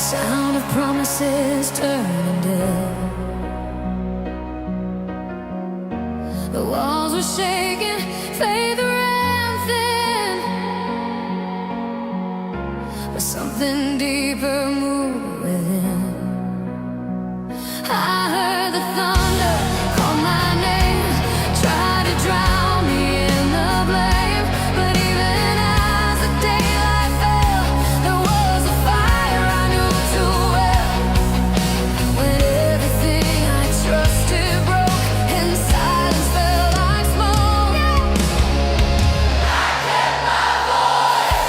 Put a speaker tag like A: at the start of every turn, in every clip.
A: Sound of promises turning dead. The walls were shaking, faith ran thin, but something deeper moved within. I heard the thunder call my name, try to drown me in the blame. But even as the daylight fell, there was a fire I knew too well. When everything I trusted broke and silence felt like smoke, I kept my voice.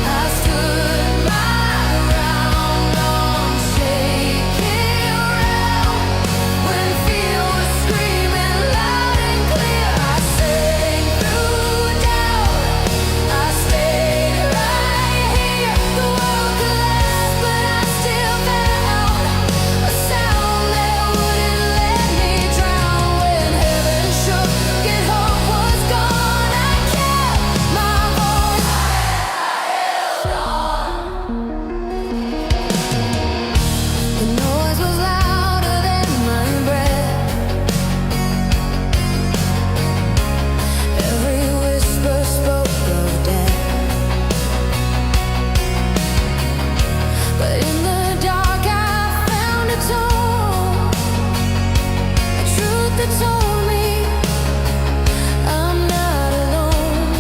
A: I stood my ground, unshaken ground. When fear was screaming loud and clear, I sang through doubt. I stayed right here. The world collapsed, but I still found a sound that wouldn't let me drown. When heaven shook and hope was gone, I kept my voice. I held on. The noise was louder than my breath. Every whisper spoke of death. But in the dark I found a tone, a truth that told me I'm not alone.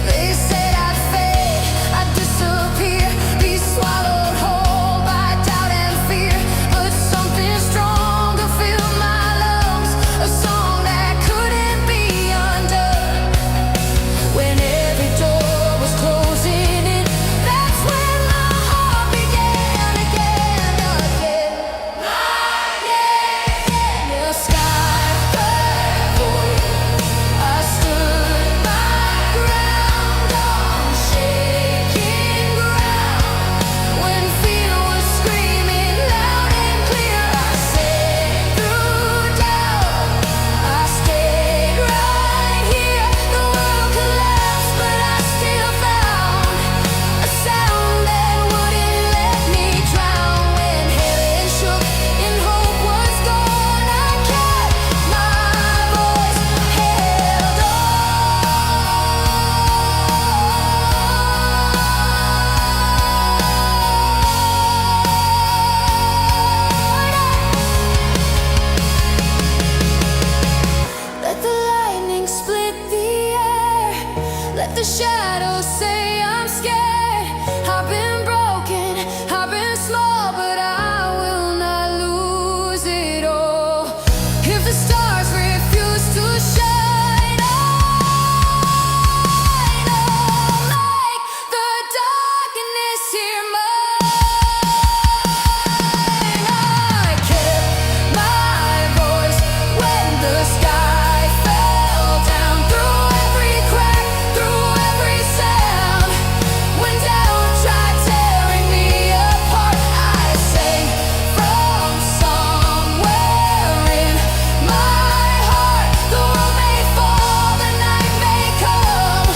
A: They said I'd fade, I'd disappear, be swallowed whole by doubt and fear. But something stronger filled my lungs, a song that couldn't be undone. When every door was closing in, that's when my heart began again. The sky fell void. I stood my ground, unshaken ground. When fear was screaming loud and clear, I sang through doubt. I stayed right here. The world collapsed, but I still found a sound that wouldn't let me drown. When heaven shook and hope was gone, I kept my voice, held on. Let the lightning split the air. Let the shadows say I'm scared. I've been broken, I've been small, but I will not lose it all. If the stars refuse to shine, I know, like the darkness here mine. I kept my voice when the sky fell down. Through every crack, through every sound. When doubt tried tearing me apart, I sang from somewhere in my heart. The world may fall, the night may come,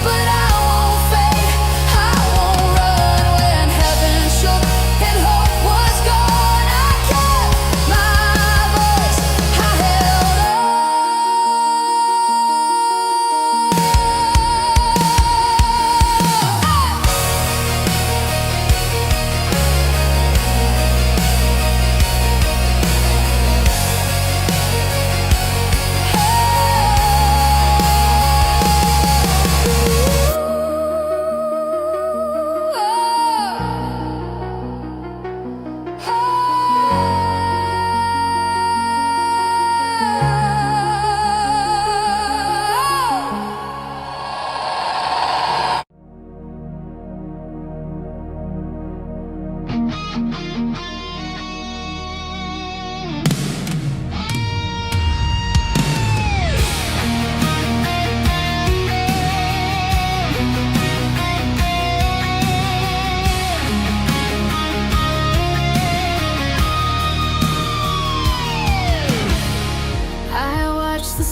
A: but I won't fade, I won't run. When heaven shook and hope was gone, I kept my voice, I held on.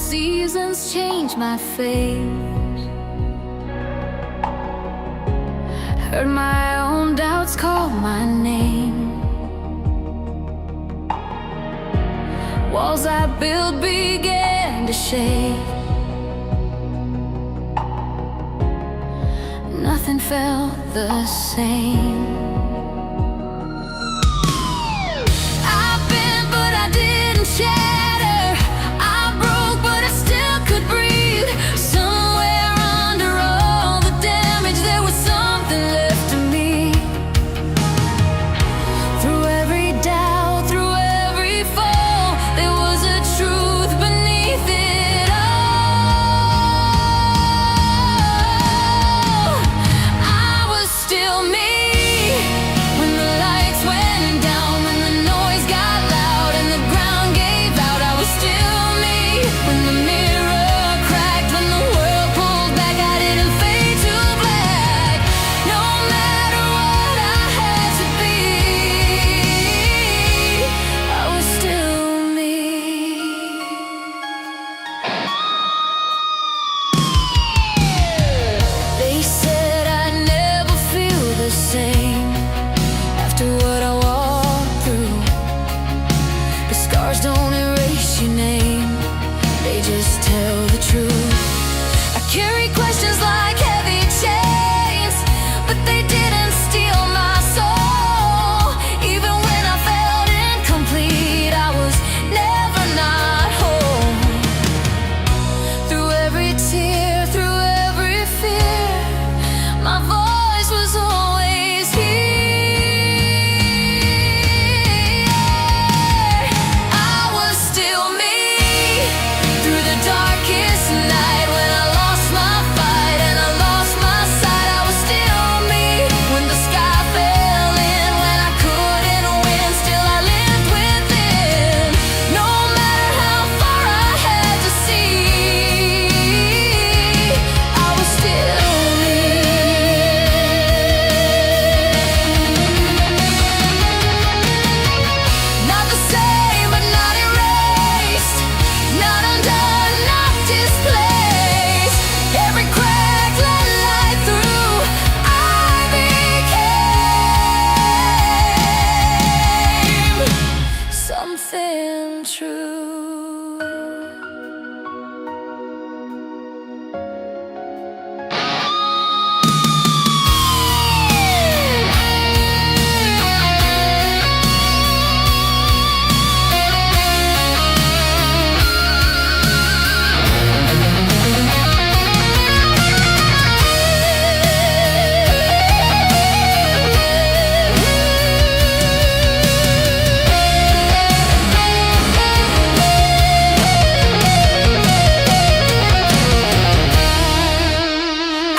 A: seasons change my fate. Heard my own doubts call my name. Walls I built began to shake. Nothing felt the same. I've been, but I didn't shatter. I broke, but I still could breathe. Somewhere under all the damage, there was something left of me. Through every doubt, through every fall, there was a truth beneath it all. I was still me when the lights went down, when the noise got loud and the ground gave out. I was still me when the mirror cracked, when the world pulled back. I didn't fade to black. No matter what I had to be, I was still me. They said I'd never feel the same after what I walked through. The scars don't erase your name, they just tell the truth. I carry questions like heavy chains, but they didn't steal my soul. Even when I felt incomplete, I was never not whole. Through every tear, through every fear, my voice was always here. I was still me through the darkest night, when I lost my fight and I lost my sight. I was still me when the sky fell in, when I couldn't win, still I lived within. No matter how far I had to see, I was still me. Not the same, but not erased, not undone, not displaced. Every crack let light through. I became something true.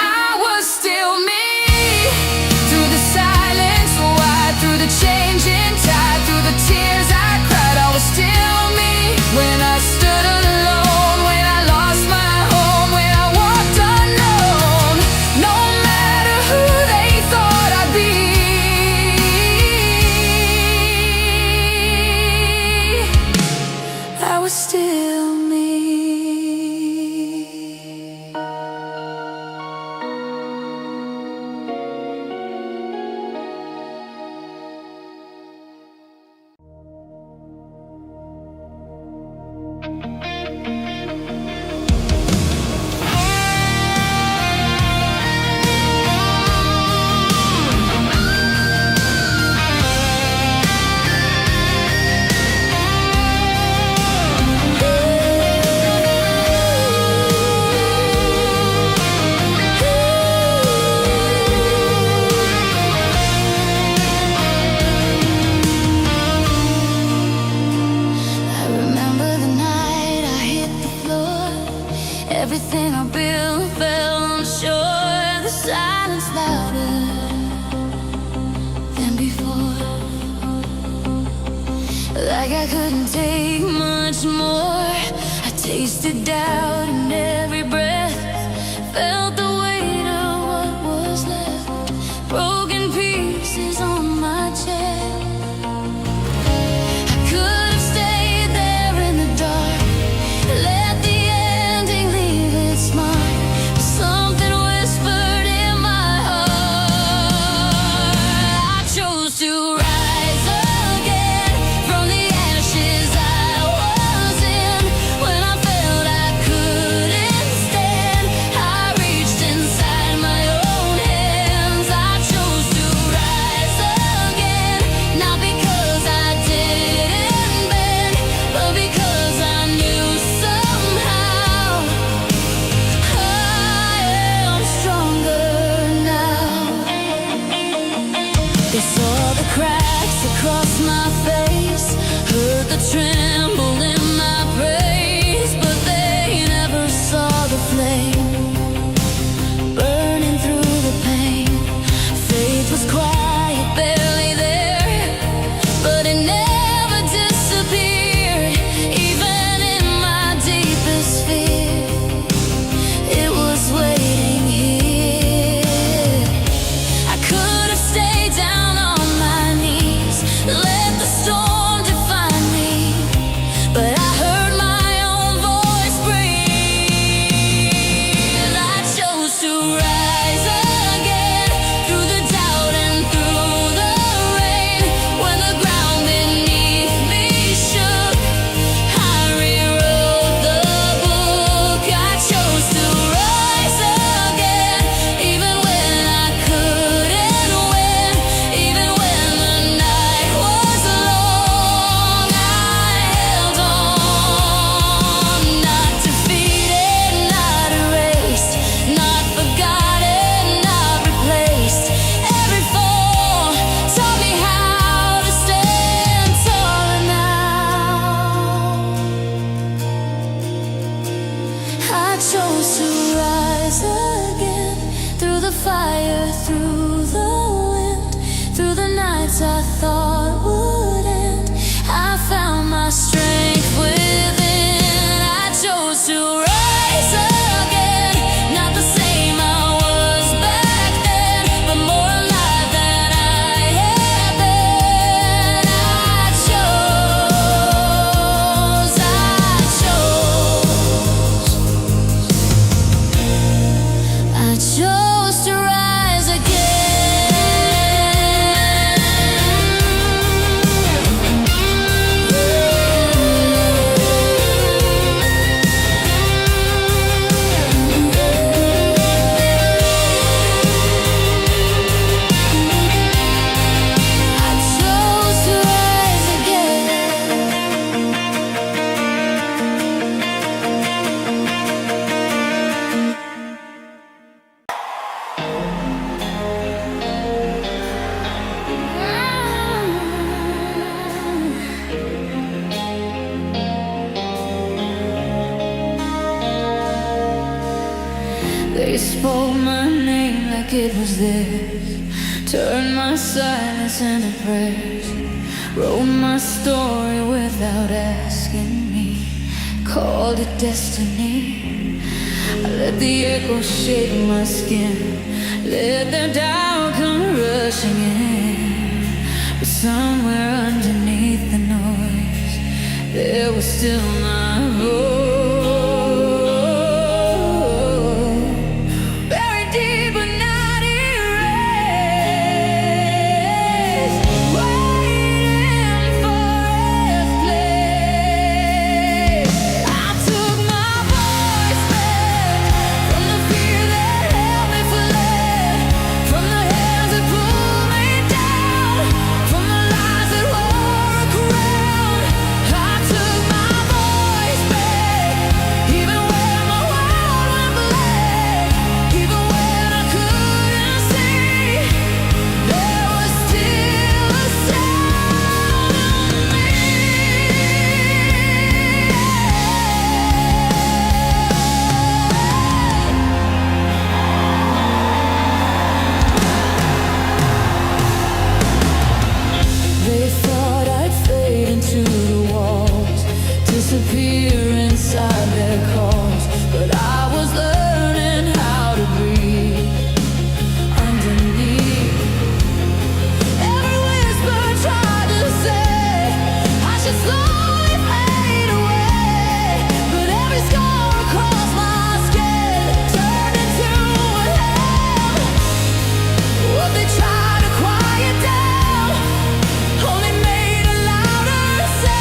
A: I was still me through the silence wide, through the changing tide, through the tears I cried. I was still me when I stood alone, when I lost my home, when I walked unknown. No matter who they thought I'd be, I was still me. I remember the night I hit the floor. Everything I built fell on shore. The silence louder than before. Like I couldn't take much more. I tasted doubt in every breath, felt the weight of what was left. Broken pieces on my chest. I could have stayed there in the dark, let the ending leave its mark. Something whispered in my heart. chose to rise again, through the fire, through the wind, through the nights I thought would end. I found my strength within. I chose to rise again, not the same I was back then, but more alive than I had been. I chose to rise They spoke my name like it was theirs, turned my silence into prayers, wrote my story without asking me, called it destiny. I let the echo shake my skin, let the doubt come rushing in. But somewhere underneath the noise, there was still my voice. Disappear inside their calls, but I was learning how to breathe underneath. Every whisper tried to say I should slowly fade away, but every scar across my skin turned into a hell. What they tried to quiet down only made a louder sound.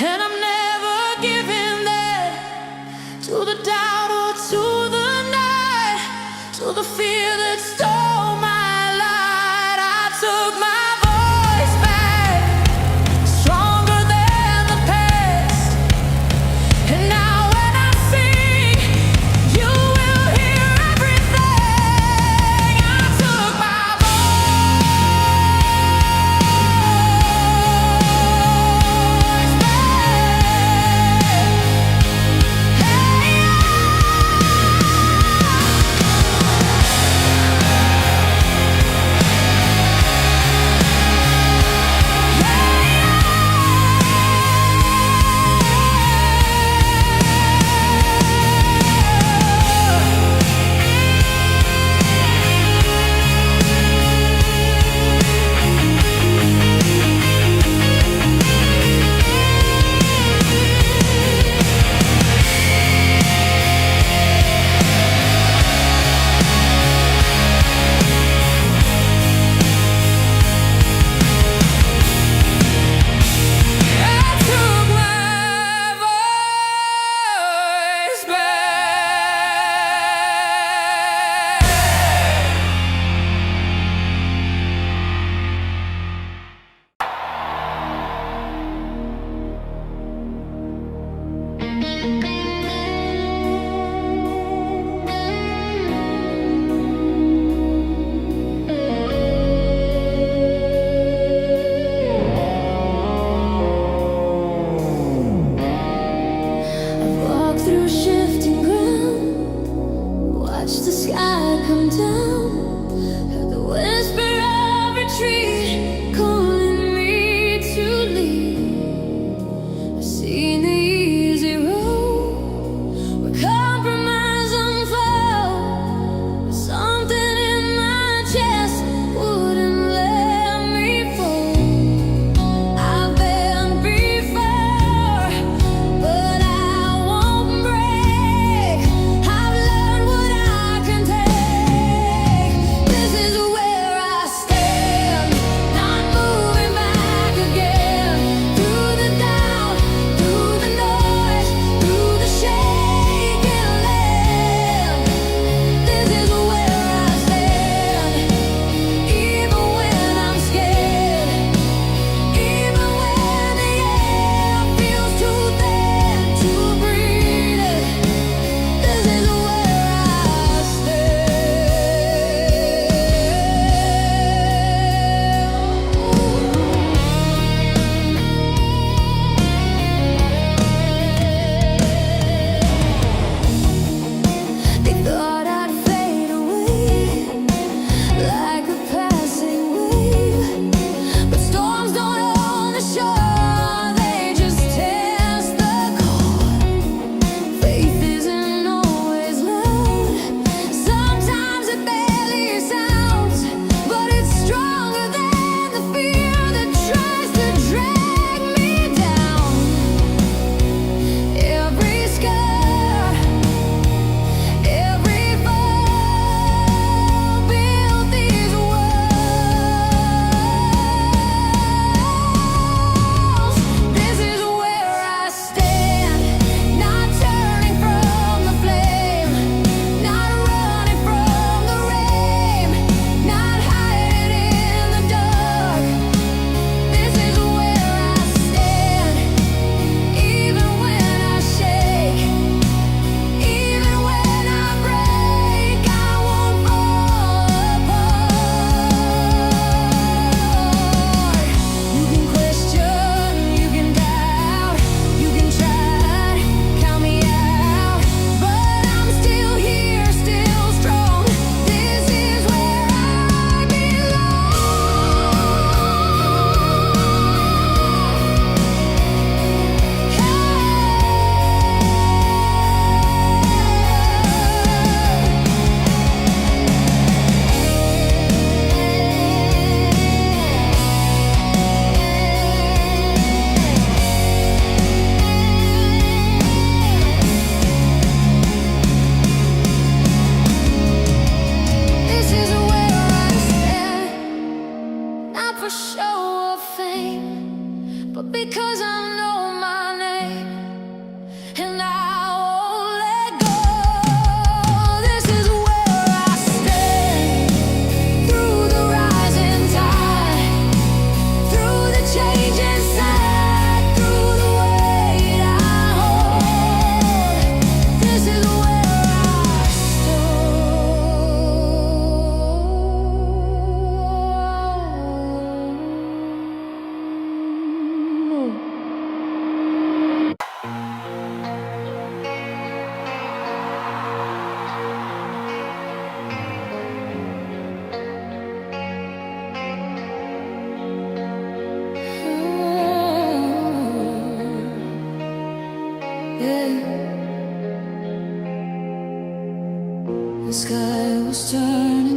A: And I'm never giving that to the doubt or to the night, to the fear that stole my light. I took my voice back, stronger than the past. And now when I sing, you will hear everything. I took my voice back.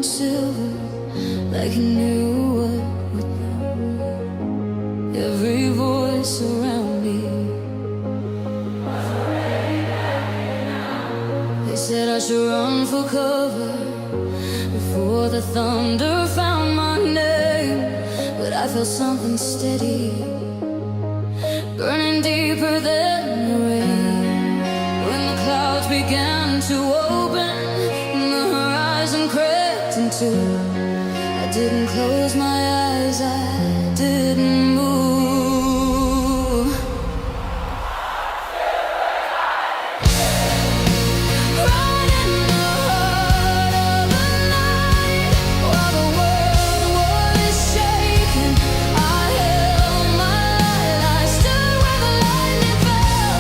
A: and silver, like he knew what would know. Every voice around me, they said I should run for cover before the thunder found my name. But I felt something steady, burning deeper than the rain. When the clouds began to open and the horizon crept into, I didn't close my eyes, I didn't move. Right in the heart of the night, while the world was shaking, I held my light. I stood where the lightning fell,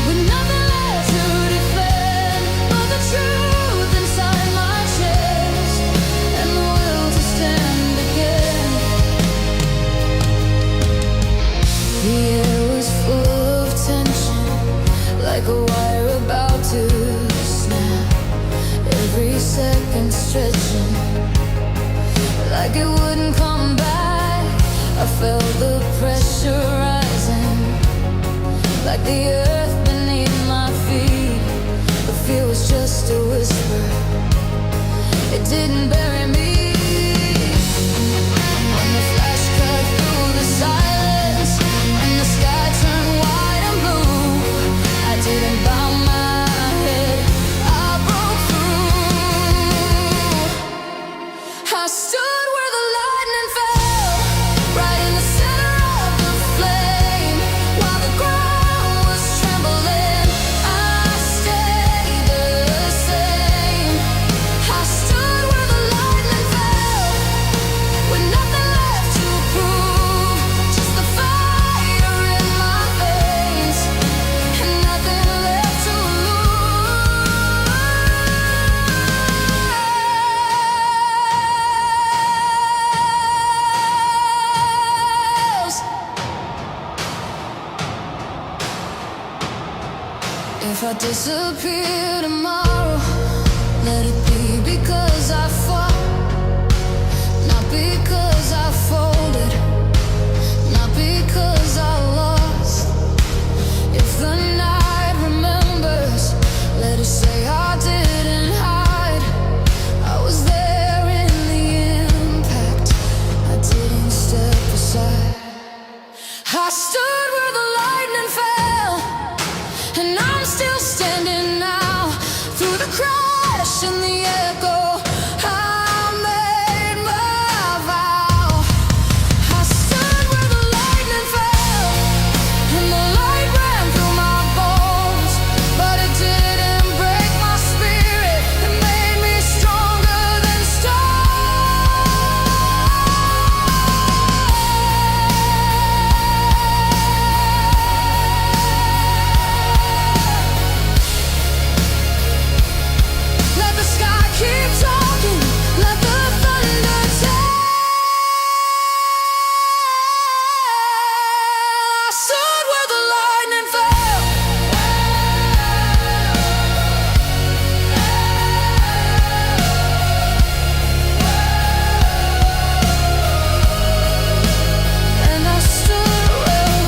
A: with nothing left to defend but the truth inside my chest and the will to stand again. The air was full of tension, like a wire about to snap. Every second stretching, like it wouldn't come back. I felt the pressure rising, like the earth beneath my feet. The fear was just a whisper, it didn't bury me. When the flash cut through the silence and the sky turned white and blue, I didn't bow my head, I broke through. I stood where the lightning fell, right in the center of the flame. While the ground was trembling, I stayed the same. I stood where the lightning fell, with nothing left to prove, just the fire in my veins and nothing left to lose. If I disappear tomorrow, let it be because I fought, not because I folded, not because I lost. If the night remembers, let it say I didn't hide. I was there in the impact, I didn't step aside. I stood where the lightning fell, and I'm still standing now. Through the crash and the echo, I made my vow. I stood where the lightning fell, and the light ran through my bones. But it didn't break my spirit, it made me stronger than Let the sky keep talking, let the thunder tell. I stood where the lightning fell. And I stood where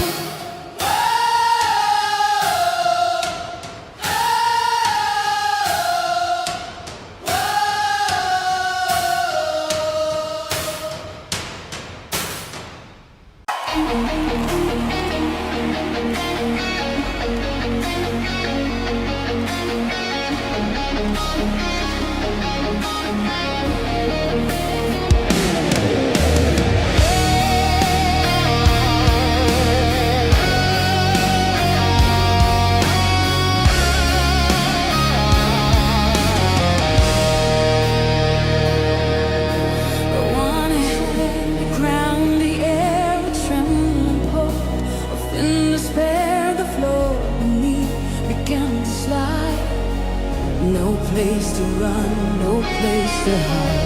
A: the one held the ground, the air would tremble and pour. Off in despair, the floor beneath began to slide. No place to run, no place to hide.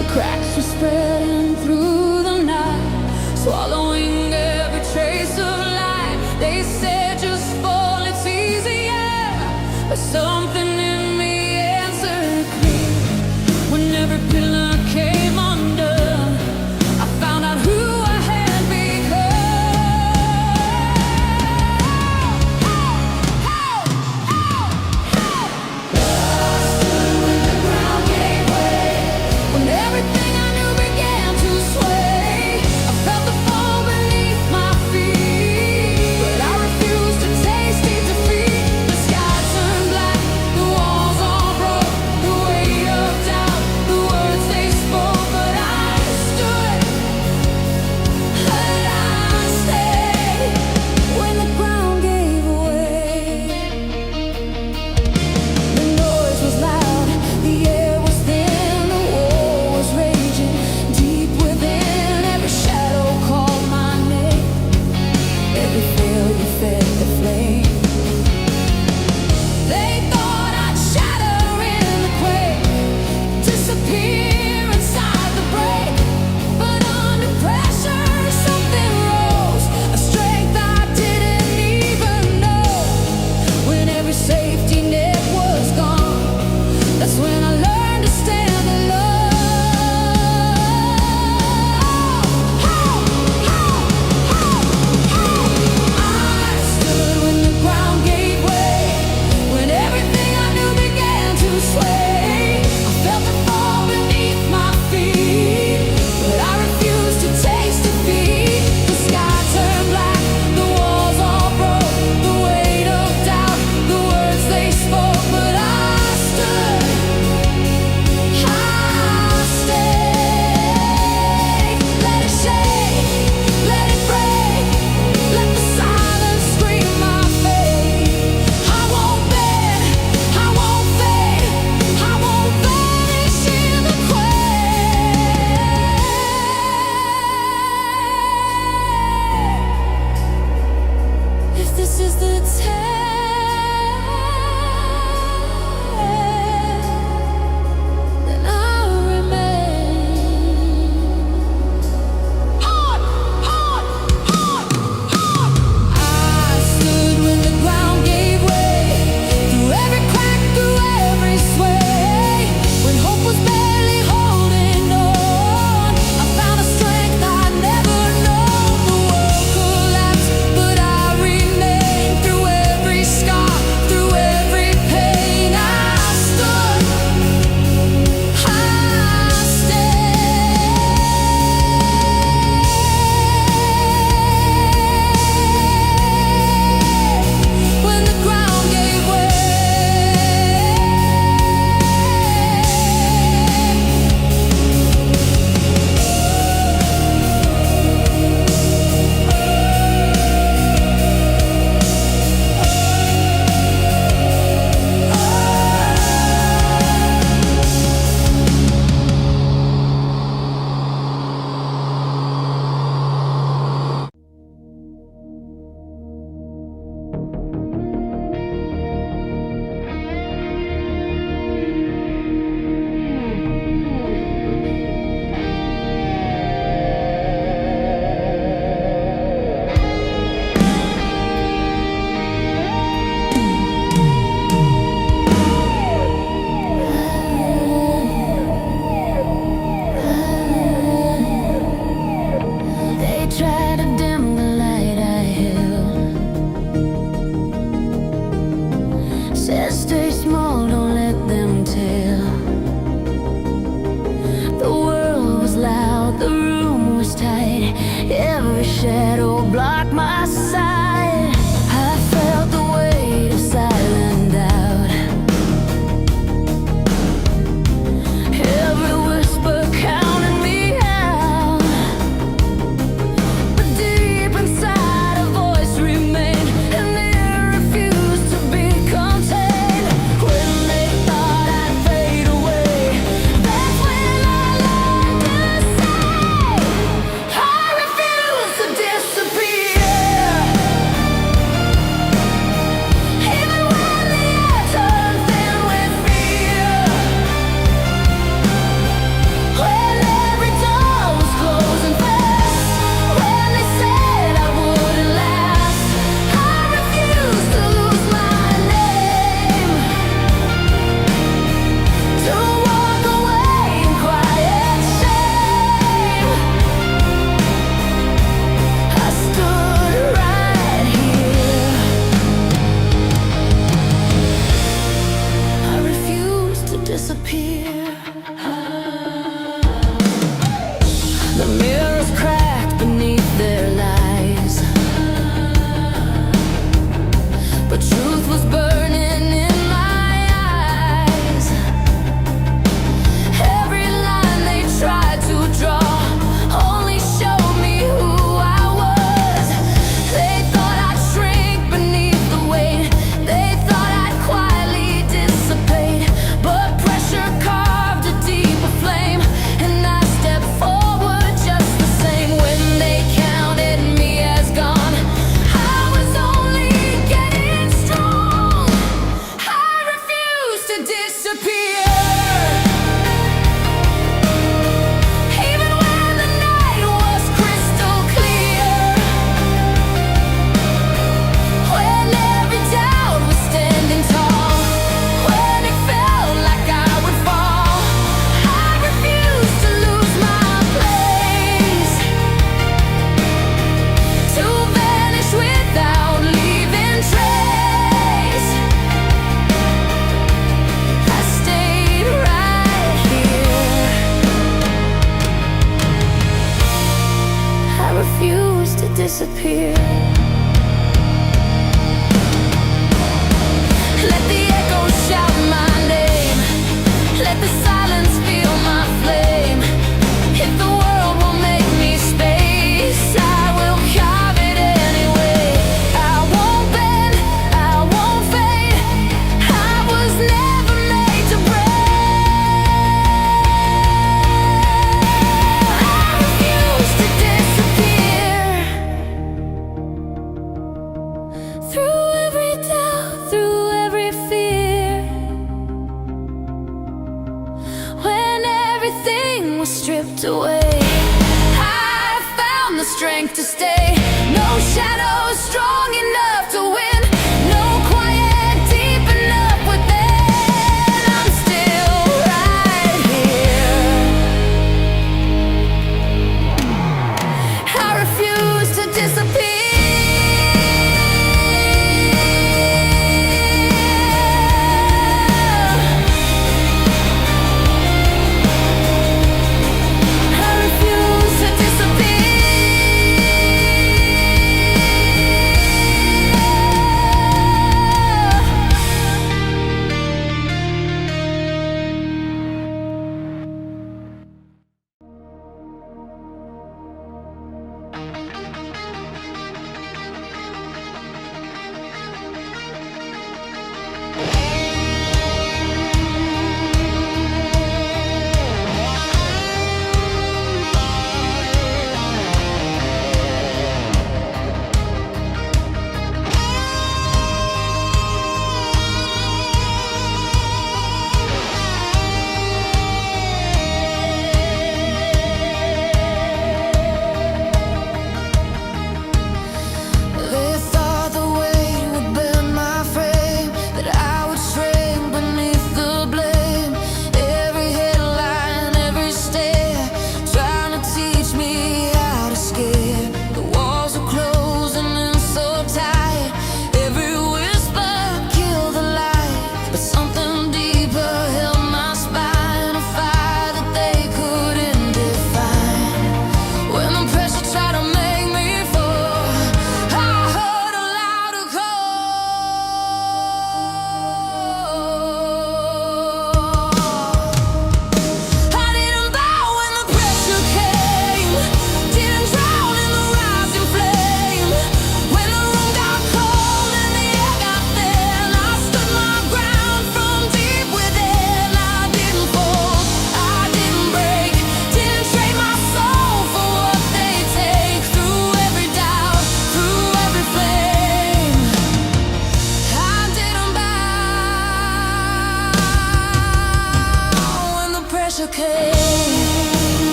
A: The cracks were spreading through the night, swallowing every trace of life. They said just fall, it's easier. But something in me answered clear. When every shadow blocked my sight. I felt the weight of silent doubt. Every whisper counted me out, but deep inside a voice remained, and it refused to be contained. When they thought I'd fade away, that's when I learned to say, I refuse to disappear. Even when the air turns thin with fear, when every door was closing fast, when they said I wouldn't last, I refused to lose my name, to walk away in quiet shame. I stood right here. I refused to disappear. The mirrors cracked beneath their lies, but truth was burning in my eyes. Every line they tried to draw only showed me who I was. They thought I'd shrink beneath the weight, they thought I'd quietly dissipate, but pressure carved a deeper flame, and I stepped forward just the same. When they counted me as gone, I was only getting strong. I refused to disappear. Even when the night was crystal clear, when every doubt was standing tall, when it felt like I would fall, I refused to lose my place, to vanish without leaving trace. I stayed right here. I refused to disappear. Let the echo shout my name, let the silence feel my flame. If the world will make me space, I will carve it anyway. I won't bend, I won't fade, I was never made to break. I refuse to disappear. Through every doubt, through every fear, when everything was stripped away, I found the strength to stay. No shadow strong enough to win, no quiet deep enough within. I'm still right here. I refuse to disappear. I refuse to disappear.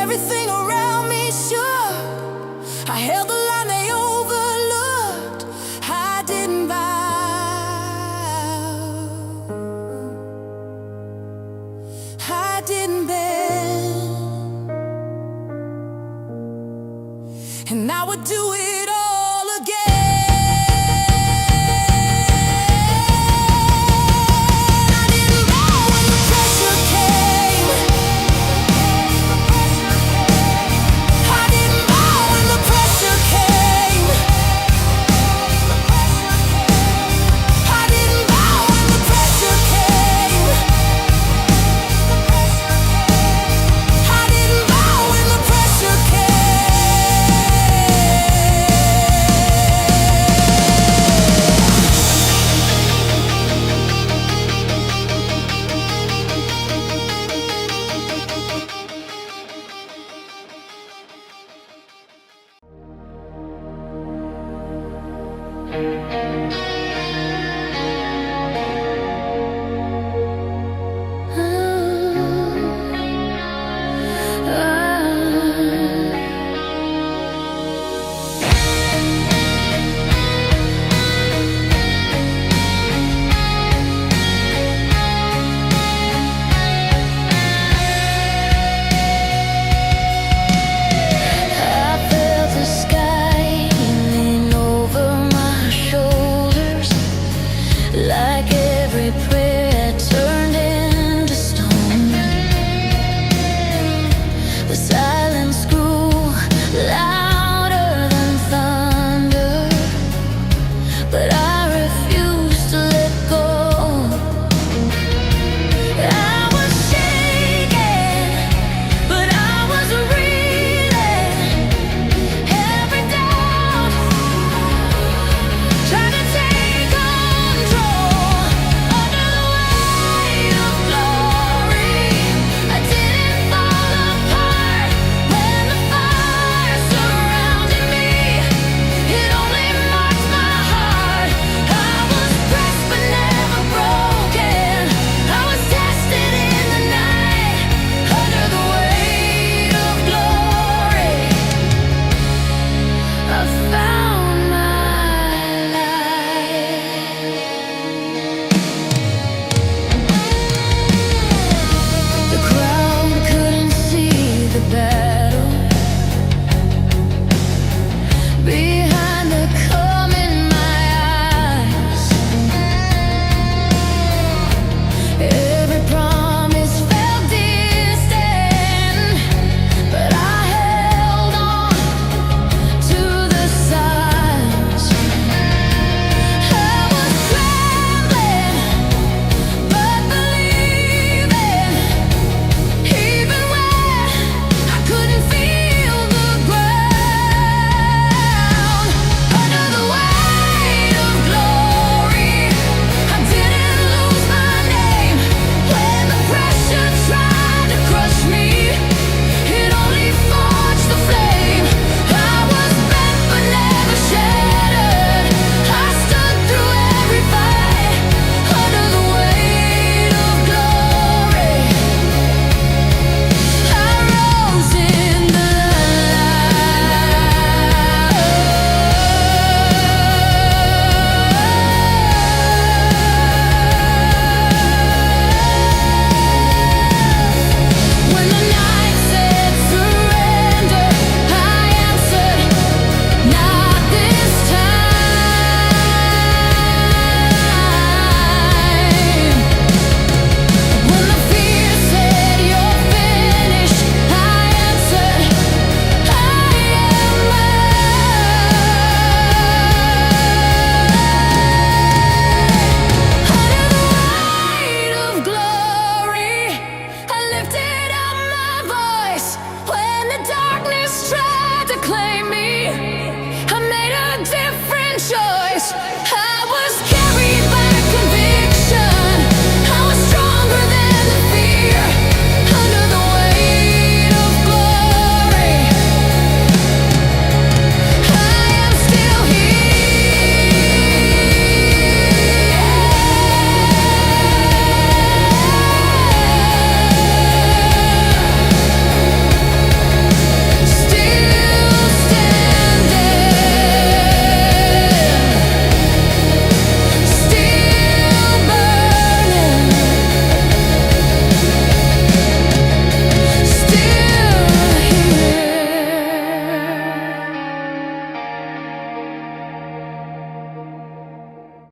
A: everything around me shook. I held the line they overlooked. I didn't bow. I didn't bend. And I would do it all